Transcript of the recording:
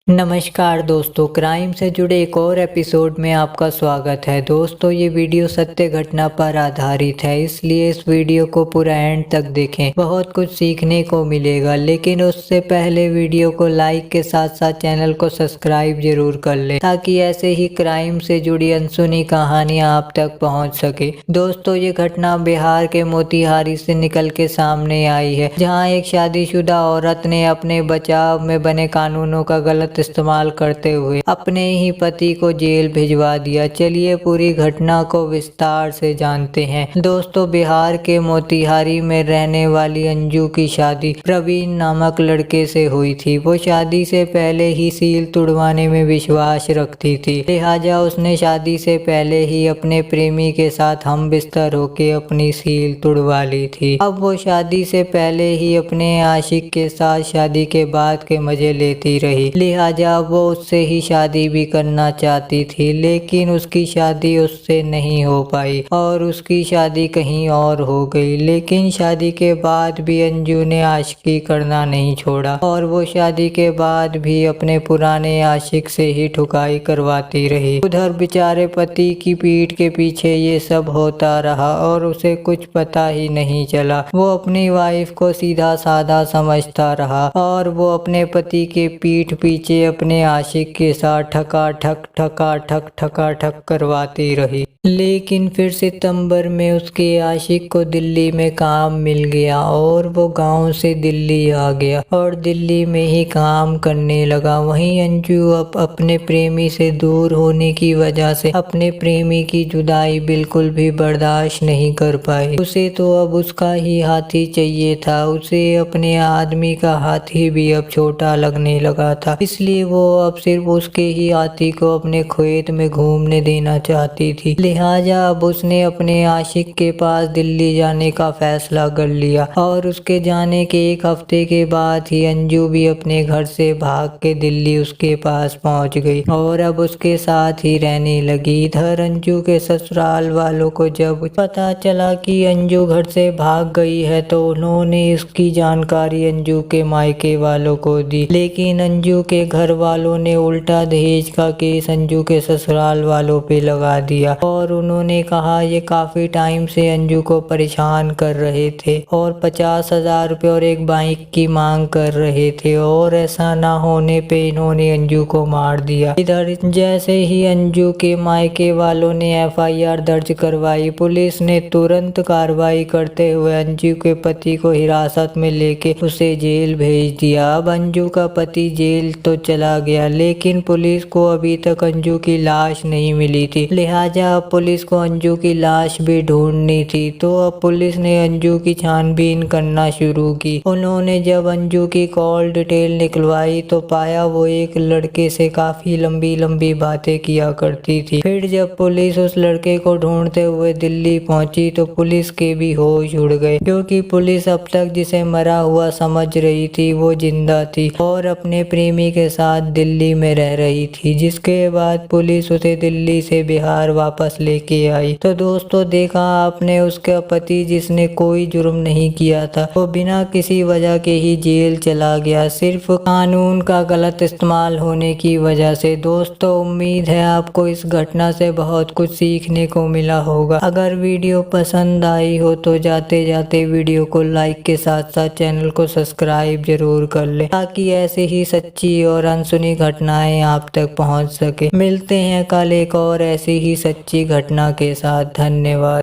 नमस्कार दोस्तों, क्राइम से जुड़े एक और एपिसोड में आपका स्वागत है। दोस्तों, ये वीडियो सत्य घटना पर आधारित है, इसलिए इस वीडियो को पूरा एंड तक देखें। बहुत कुछ सीखने को मिलेगा, लेकिन उससे पहले वीडियो को लाइक के साथ साथ चैनल को सब्सक्राइब जरूर कर लें, ताकि ऐसे ही क्राइम से जुड़ी अनसुनी कहानियां आप तक पहुंच सके। दोस्तों, ये घटना बिहार के मोतिहारी से निकल के सामने आई है, जहाँ एक शादीशुदा औरत ने अपने बचाव में बने कानूनों का गलत इस्तेमाल करते हुए अपने ही पति को जेल भिजवा दिया। चलिए पूरी घटना को विस्तार से जानते हैं। दोस्तों, बिहार के मोतिहारी में रहने वाली अंजू की शादी प्रवीण नामक लड़के से हुई थी। वो शादी से पहले ही सील तुड़वाने में विश्वास रखती थी, लिहाजा उसने शादी से पहले ही अपने प्रेमी के साथ हम बिस्तर होके अपनी सील तुड़वा ली थी। अब वो शादी से पहले ही अपने आशिक के साथ शादी के बाद के मजे लेती रही, लिहाजा वो उससे ही शादी भी करना चाहती थी, लेकिन उसकी शादी उससे नहीं हो पाई और उसकी शादी कहीं और हो गई। लेकिन शादी के बाद भी अंजू ने आशिकी करना नहीं छोड़ा और वो शादी के बाद भी अपने पुराने आशिक से ही ठुकाई करवाती रही। उधर बेचारे पति की पीठ के पीछे ये सब होता रहा और उसे कुछ पता ही नहीं चला। वो अपनी वाइफ को सीधा साधा समझता रहा और वो अपने पति के पीठ पीछे अपने आशिक के साथ ठका ठक करवाती रही। लेकिन फिर सितंबर में उसके आशिक को दिल्ली में काम मिल गया और वो गांव से दिल्ली आ गया और दिल्ली में ही काम करने लगा। वहीं अंजू अब अपने प्रेमी से दूर होने की वजह से अपने प्रेमी की जुदाई बिल्कुल भी बर्दाश्त नहीं कर पाई। उसे तो अब उसका ही हाथी चाहिए था। उसे अपने आदमी का हाथी भी अब छोटा लगने लगा था, इसलिए वो अब सिर्फ उसके ही हाथी को अपने खेत में घूमने देना चाहती थी। लिहाजा अब उसने अपने आशिक के पास दिल्ली जाने का फैसला कर लिया और उसके जाने के एक हफ्ते के बाद ही अंजू भी अपने घर से भाग के दिल्ली उसके पास पहुंच गई और अब उसके साथ ही रहने लगी। इधर अंजू के ससुराल वालों को जब पता चला कि अंजू घर से भाग गई है तो उन्होंने इसकी जानकारी अंजू के मायके वालों को दी, लेकिन अंजू के घर वालों ने उल्टा दहेज का केस अंजू के ससुराल वालों पे लगा दिया और उन्होंने कहा ये काफी टाइम से अंजू को परेशान कर रहे थे और 50,000 रुपए और एक बाइक की मांग कर रहे थे और ऐसा ना होने पे इन्होंने अंजू को मार दिया। इधर जैसे ही अंजू के मायके वालों ने FIR दर्ज करवाई, पुलिस ने तुरंत कार्रवाई करते हुए अंजू के पति को हिरासत में लेके उसे जेल भेज दिया। अब अंजू का पति जेल तो चला गया, लेकिन पुलिस को अभी तक अंजू की लाश नहीं मिली थी, लिहाजा अब पुलिस को अंजू की लाश भी ढूंढनी थी। तो अब पुलिस ने अंजू की छानबीन करना शुरू की। उन्होंने जब अंजू की कॉल डिटेल निकलवाई तो पाया वो एक लड़के से काफी लंबी लंबी बातें किया करती थी। फिर जब पुलिस उस लड़के को ढूंढते हुए दिल्ली पहुंची तो पुलिस के भी होश उड़ गए, क्योंकि पुलिस अब तक जिसे मरा हुआ समझ रही थी वो जिंदा थी और अपने प्रेमी के साथ दिल्ली में रह रही थी। जिसके बाद पुलिस उसे दिल्ली से बिहार वापस लेके आई। तो दोस्तों, देखा आपने, उसका पति जिसने कोई जुर्म नहीं किया था वो बिना किसी वजह के ही जेल चला गया, सिर्फ कानून का गलत इस्तेमाल होने की वजह से। दोस्तों, उम्मीद है आपको इस घटना से बहुत कुछ सीखने को मिला होगा। अगर वीडियो पसंद आई हो तो जाते जाते वीडियो को लाइक के साथ साथ चैनल को सब्सक्राइब जरूर कर ले, ताकि ऐसे ही सच्ची और अनसुनी घटनाएं आप तक पहुंच सके। मिलते हैं कल एक और ऐसी ही सच्ची घटना के साथ। धन्यवाद।